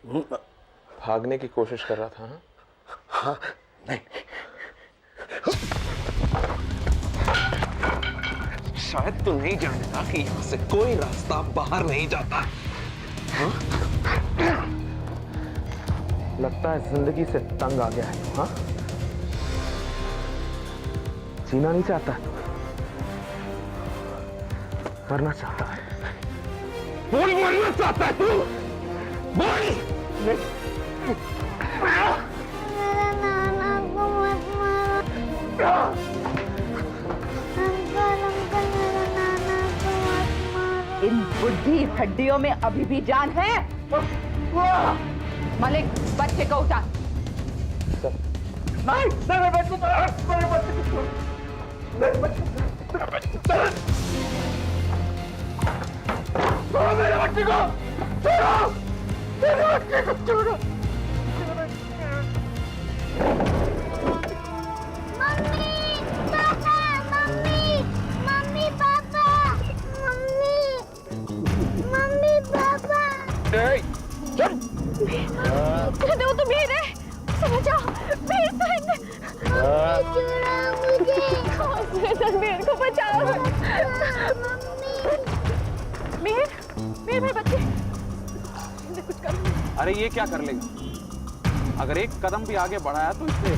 भागने की कोशिश कर रहा था? हाँ, नहीं। शायद तू नहीं जानता कि यहाँ से कोई रास्ता बाहर नहीं जाता। हाँ? लगता है जिंदगी से तंग आ गया है। हाँ? जीना नहीं चाहता तू, मरना चाहता है। बोल, मरना चाहता है तू? बोल। मेरा नाना को मत मारो। अंकल, मेरा नाना को मत मारो। इन बुढ़ी हड्डियों में अभी भी जान है? मलिक, बच्चे को उतार। नहीं, मेरे बच्चे को, मेरे बच्चे को, मेरे बच्चे को, मेरे बच्चे को, मेरे बच्चे को छोड़ो, मेरे बच्चे को छोड़ो। मम्मी, पापा, मम्मी, मम्मी, पापा, मम्मी, मम्मी, पापा। वो तो मीर है, समझो, मीर छोड़ो मुझे। मीर को बचाओ। मीर, मीर मेरे बच्चे, कुछ करो। अरे ये क्या कर लेगा? अगर एक कदम भी आगे बढ़ाया तो इसे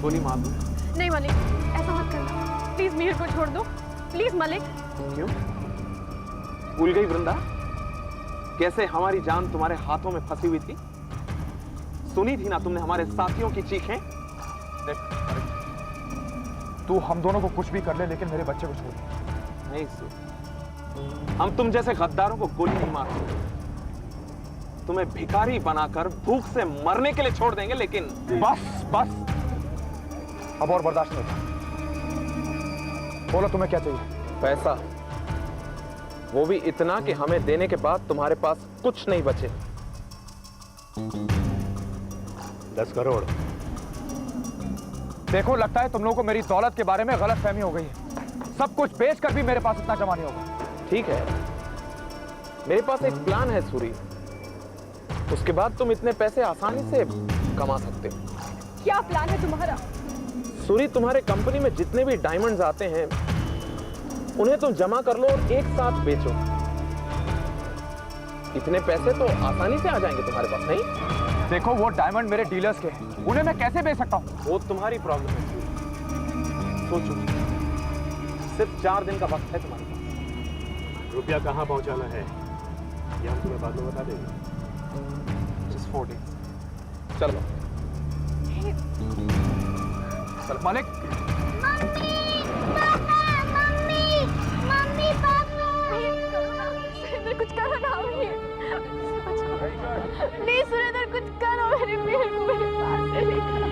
गोली मार दूं। नहीं मलिक, ऐसा मत करना, प्लीज मीर को छोड़ दो, प्लीज मलिक। क्यों? भूल गई वृंदा कैसे हमारी जान तुम्हारे हाथों में फंसी हुई थी? सुनी थी ना तुमने हमारे साथियों की चीखें? तू हम दोनों को कुछ भी कर ले, लेकिन मेरे बच्चे को छोड़। नहीं सु, हम तुम जैसे गद्दारों को गोली नहीं मारते, तुम्हें भिखारी बनाकर भूख से मरने के लिए छोड़ देंगे। लेकिन बस बस, अब और बर्दाश्त नहीं। बोलो तुम्हें क्या चाहिए? पैसा, वो भी इतना कि हमें देने के बाद तुम्हारे पास कुछ नहीं बचे। 10 करोड़। देखो, लगता है तुम लोगों को मेरी दौलत के बारे में गलतफहमी हो गई है। सब कुछ बेचकर भी मेरे पास इतना जमा नहीं होगा। ठीक है, मेरे पास एक प्लान है सूरी, उसके बाद तुम इतने पैसे आसानी से कमा सकते हो। क्या प्लान है तुम्हारा? सूरी, तुम्हारे कंपनी में जितने भी डायमंड्स आते हैं उन्हें तुम जमा कर लो और एक साथ बेचो। इतने पैसे तो आसानी से आ जाएंगे तुम्हारे पास, नहीं? देखो, वो डायमंड मेरे डीलर्स के हैं, उन्हें मैं कैसे बेच सकता हूँ? वो तुम्हारी प्रॉब्लम है। सोचो, सिर्फ 4 दिन का वक्त है तुम्हारे पास। रुपया कहाँ पहुँचाना है ये हम तुम्हें बाद में बता देंगे। Just 4 days। चलो चल मालिक। मम्मी, पापा, मम्मी, मम्मी, पापा। कुछ करो ना, प्लीज सुरेंद्र, कुछ करो, मेरे मीर को मेरे पास से लेकर।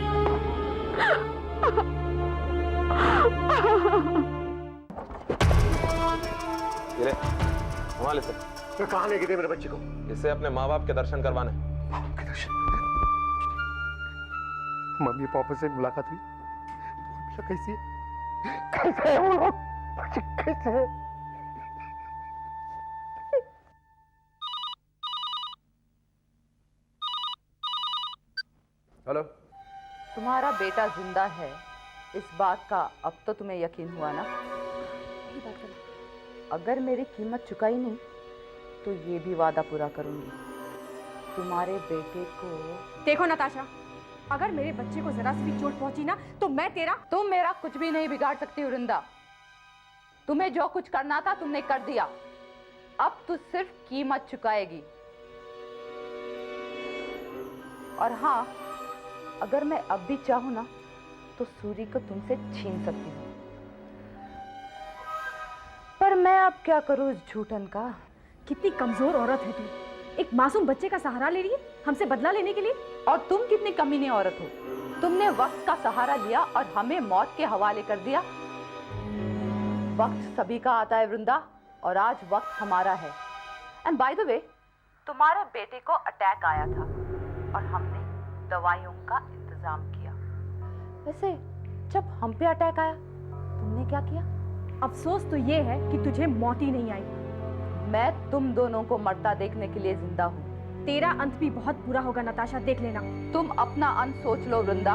ये हमारे से मैं कहाँ लेके दे मेरे बच्चे को? इसे अपने माँ बाप के दर्शन करवाने। के दर्शन? मम्मी पापा से मुलाकात हुई? कैसी है? कैसे है वो लोग? कैसे है? हेलो। तुम्हारा बेटा जिंदा है, इस बात का अब तो तुम्हें यकीन हुआ ना? अगर मेरी कीमत चुकाई नहीं तो ये भी वादा पूरा करूंगी, तुम्हारे बेटे को। देखो नताशा, अगर मेरे बच्चे को जरा सी भी चोट पहुंची ना तो मैं तुम मेरा कुछ भी नहीं बिगाड़ सकती वृंदा। तुम्हें जो कुछ करना था तुमने कर दिया, अब तू सिर्फ कीमत चुकाएगी। और हाँ, अगर मैं अब भी चाहूं ना तो सूरी को तुमसे छीन सकती हूँ, पर मैं अब क्या करूं इस झूठन का। कितनी कमजोर औरत है तू, एक मासूम बच्चे का सहारा ले रही है हमसे बदला लेने के लिए। और तुम कितनी कमीनी औरत हो, तुमने वक्त का सहारा लिया और हमें मौत के हवाले कर दिया। वक्त सभी का आता है वृंदा, और आज वक्त हमारा है। एंड बाय द वे, तुम्हारे बेटे को अटैक आया था और हमने दवाइयों का इंतजाम किया। वैसे जब हम पे अटैक आया तुमने क्या किया? अफसोस तो ये है कि तुझे मौत ही नहीं आई। मैं तुम दोनों को मरता देखने के लिए जिंदा हूँ, तेरा अंत भी बहुत बुरा होगा नताशा, देख लेना। तुम अपना अंत सोच लो वृंदा।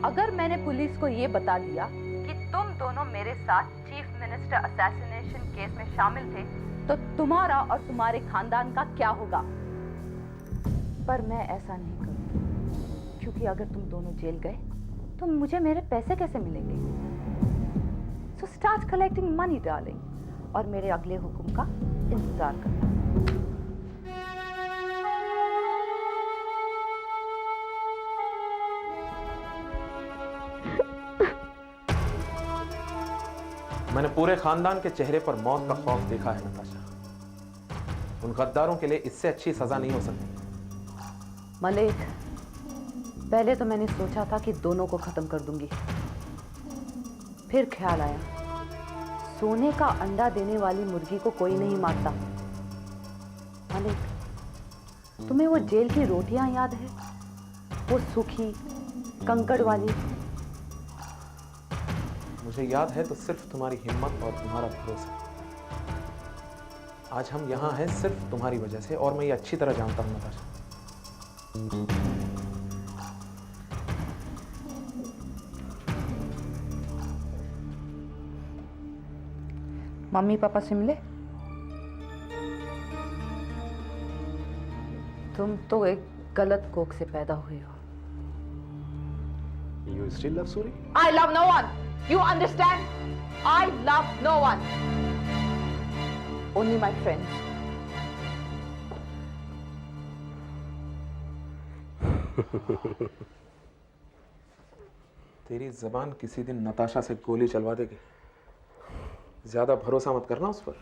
अगर मैंने पुलिस को ये बता दिया कि तुम दोनों मेरे साथ चीफ मिनिस्टर असैसिनेशन केस में शामिल थे, तो तुम्हारा और तुम्हारे खानदान का क्या होगा? पर मैं ऐसा नहीं करूंगी, क्योंकि अगर तुम दोनों जेल गए तो मुझे मेरे पैसे कैसे मिलेंगे? So start collecting money darling, और मेरे अगले हुक्म का इंतजार करना। मैंने पूरे खानदान के चेहरे पर मौत का खौफ देखा है नताशा। उन गद्दारों के लिए इससे अच्छी सजा नहीं हो सकती। मलिक, पहले तो मैंने सोचा था कि दोनों को खत्म कर दूंगी, फिर ख्याल आया सोने का अंडा देने वाली मुर्गी को कोई नहीं मारता। मलिक, तुम्हें वो जेल की रोटियां याद है? वो सूखी कंकड़ वाली। मुझे याद है तो सिर्फ तुम्हारी हिम्मत और तुम्हारा भरोसा। आज हम यहाँ हैं सिर्फ तुम्हारी वजह से, और मैं ये अच्छी तरह जानता हूं नताशा। मम्मी पापा से मिले? तुम तो एक गलत कोख से पैदा हुए हो। You still love Suri? I love no one. You understand? I love no one. Only my friends. तेरी जबान किसी दिन नताशा से गोली चलवा देगी। ज्यादा भरोसा मत करना उस पर।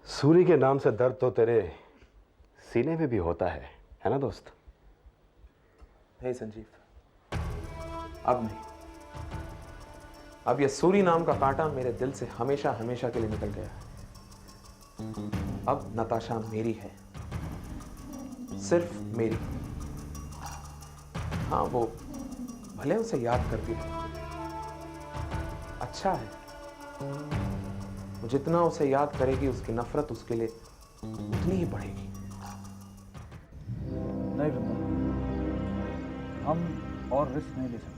सूरी के नाम से दर्द तो तेरे सीने में भी होता है ना दोस्त? हे संजीव, अब नहीं। अब यह सूरी नाम का कांटा मेरे दिल से हमेशा हमेशा के लिए निकल गया है। अब नताशा मेरी है, सिर्फ मेरी। हाँ, वो भले उसे याद करती रहे, अच्छा है। वो जितना उसे याद करेगी उसकी नफरत उसके लिए उतनी ही बढ़ेगी। नहीं वृंदा, हम और रिस्क नहीं ले सकते।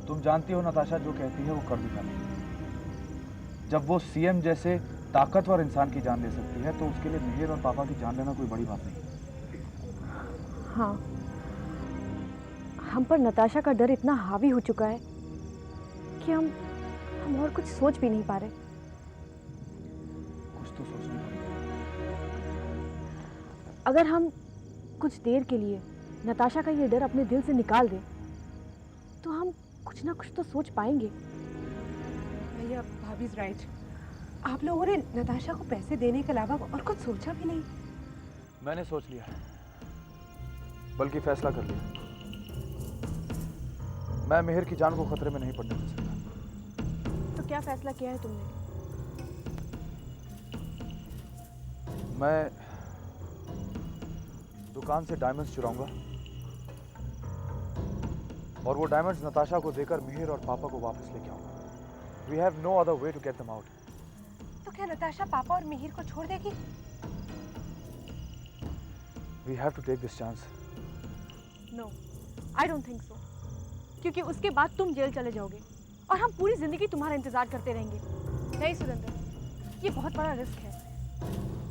तुम जानती हो नताशा जो कहती है वो कर दिखाती है। जब वो सीएम जैसे ताकतवर इंसान की जान ले सकती है तो उसके लिए मिहिर और पापा की जान लेना कोई बड़ी बात नहीं। हाँ, हम पर नताशा का डर इतना हावी हो चुका है कि हम और कुछ सोच भी नहीं पा रहे। कुछ तो सोचना पड़ेगा। अगर हम कुछ देर के लिए नताशा का ये डर अपने दिल से निकाल दें तो हम कुछ ना कुछ तो सोच पाएंगे। भैया, भाभी इज राइट। आप लोगों ने नताशा को पैसे देने के अलावा और कुछ सोचा भी नहीं। मैंने सोच लिया है, बल्कबल्कि फैसला कर लिया। मैं मिहिर की जान को खतरे में नहीं पड़ने दे सकता। तो क्या फैसला किया है तुमने? मैं दुकान से डायमंड्स चुराऊंगा और वो डायमंड्स नताशा को देकर मिहिर और पापा को वापस लेके आऊंगा। We have no other way to get them out. तो क्या नताशा पापा और मिहिर को छोड़ देगी? We have to take this chance. No, I don't think so. क्योंकि उसके बाद तुम जेल चले जाओगे और हम पूरी जिंदगी तुम्हारा इंतजार करते रहेंगे। नहीं सुरेंद्र, ये बहुत बड़ा रिस्क है।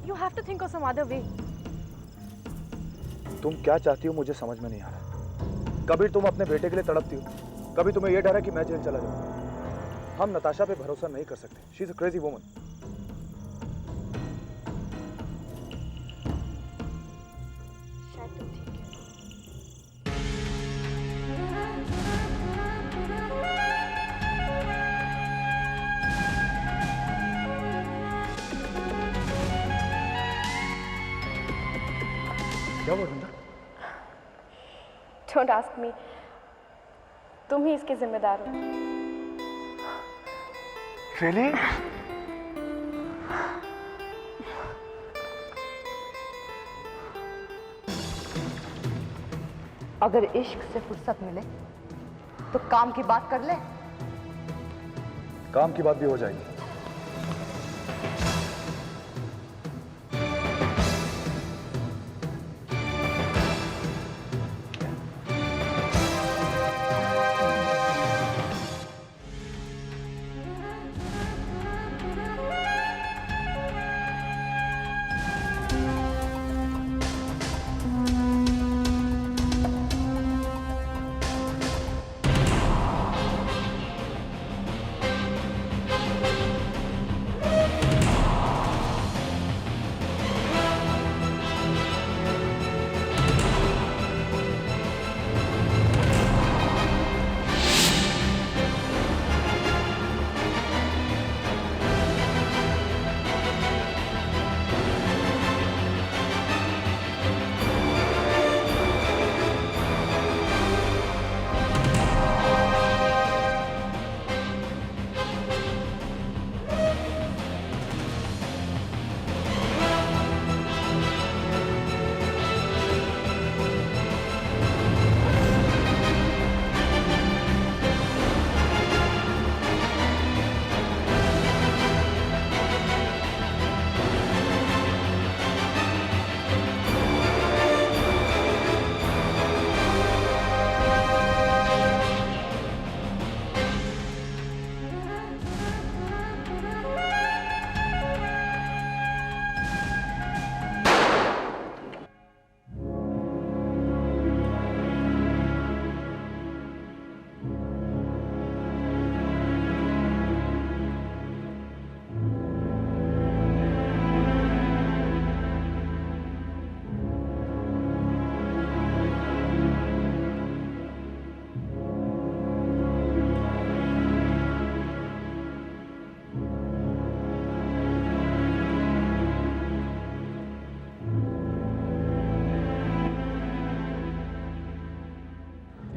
You have to think of some other way. तुम क्या चाहती हो मुझे समझ में नहीं आ रहा। कभी तुम अपने बेटे के लिए तड़पती हो, कभी तुम्हें यह डर है कि मैं जेल चला जाऊं। हम नताशा पे भरोसा नहीं कर सकते। She is a crazy woman. शायद तुम ठीक है। क्या हुआ वृंदा? Don't ask me. तुम ही इसके जिम्मेदार हो। Really? अगर इश्क से फुर्सत मिले तो काम की बात कर ले। काम की बात भी हो जाएगी।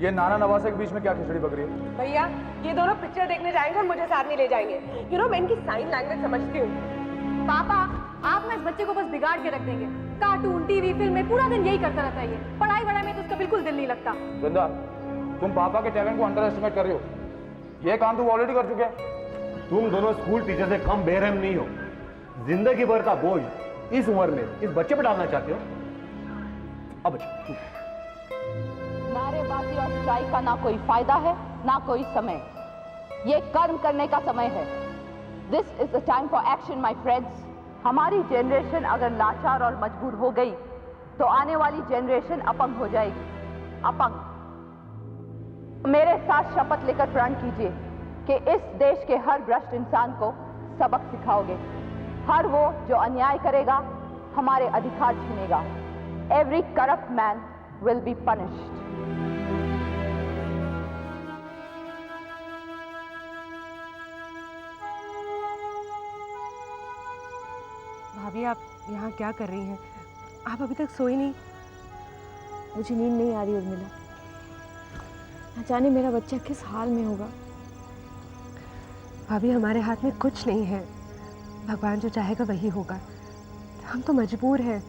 ये नाना नवासे के बीच में क्या खिचड़ी पक रही है? भैया ये दोनों पिक्चर देखने जाएंगे और मुझे साथ नहीं ले जाएंगे। यू नो मैं इनकी साइन लैंग्वेज समझती हूँ। पापा आप ना इस बच्चे को बस बिगाड़ के रख देंगे। कार्टून टीवी फिल्में पूरा दिन यही करता रहता है ये। पढ़ाई वढ़ाई में तो उसका बिल्कुल दिल नहीं लगता। वृंदा, तुम पापा के टैलेंट को अंडर एस्टिमेट कर रही हो। ये काम तुम ऑलरेडी कर चुके हैं। तुम दोनों स्कूल टीचर से कम बेरहम नहीं हो। जिंदगी भर का बोझ इस उम्र में इस बच्चे पर डालना चाहते हो? अब नारेबाजी और स्ट्राइक का ना कोई फायदा है ना कोई समय। ये कर्म करने का समय है। This is the time for action my friends. हमारी जनरेशन अगर लाचार और मजबूर हो गई तो आने वाली जनरेशन अपंग हो जाएगी। अपंग। मेरे साथ शपथ लेकर प्रण कीजिए कि इस देश के हर भ्रष्ट इंसान को सबक सिखाओगे। हर वो जो अन्याय करेगा हमारे अधिकार छीनेगा। Every corrupt man will be punished. भाभी आप यहाँ क्या कर रही हैं? आप अभी तक सोई नहीं? मुझे नींद नहीं आ रही उर्मिला। न जाने मेरा बच्चा किस हाल में होगा। भाभी हमारे हाथ में कुछ नहीं है। भगवान जो चाहेगा वही होगा। हम तो मजबूर हैं।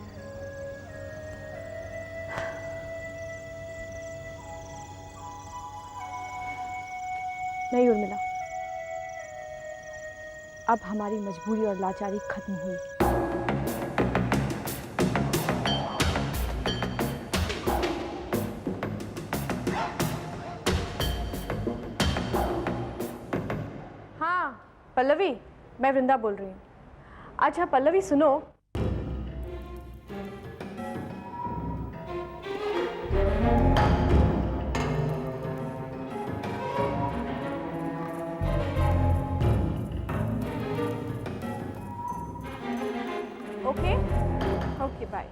नहीं उर्मिला, अब हमारी मजबूरी और लाचारी खत्म हुई। हाँ पल्लवी, मैं वृंदा बोल रही हूँ। अच्छा पल्लवी सुनो, ओके ओके बाय।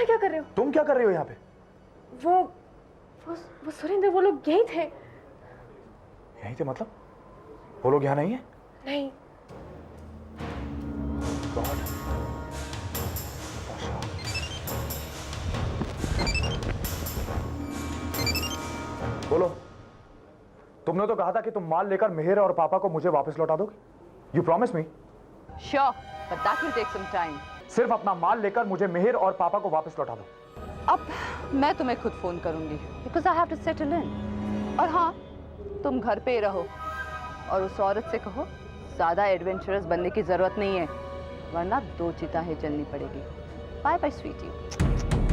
क्या कर रहे हो? तुम क्या कर रही हो यहाँ पे? वो सुरेंद्र, वो लोग यहीं थे। यहीं थे मतलब? वो लोग यहाँ नहीं है? नहीं। गॉड। बोलो, तुमने तो कहा था कि तुम माल लेकर मेहर और पापा को मुझे वापस लौटा दोगे। You promise me? Sure, but that will take some time. सिर्फ अपना माल लेकर मुझे मेहर और पापा को वापस लौटा दो। अब मैं तुम्हें खुद फोन करूंगी because I have to settle in. और हाँ, तुम घर पे ही रहो और उस औरत से कहो ज्यादा एडवेंचरस बनने की जरूरत नहीं है, वरना 2 चिताएं जलनी पड़ेगी। Bye bye Sweety.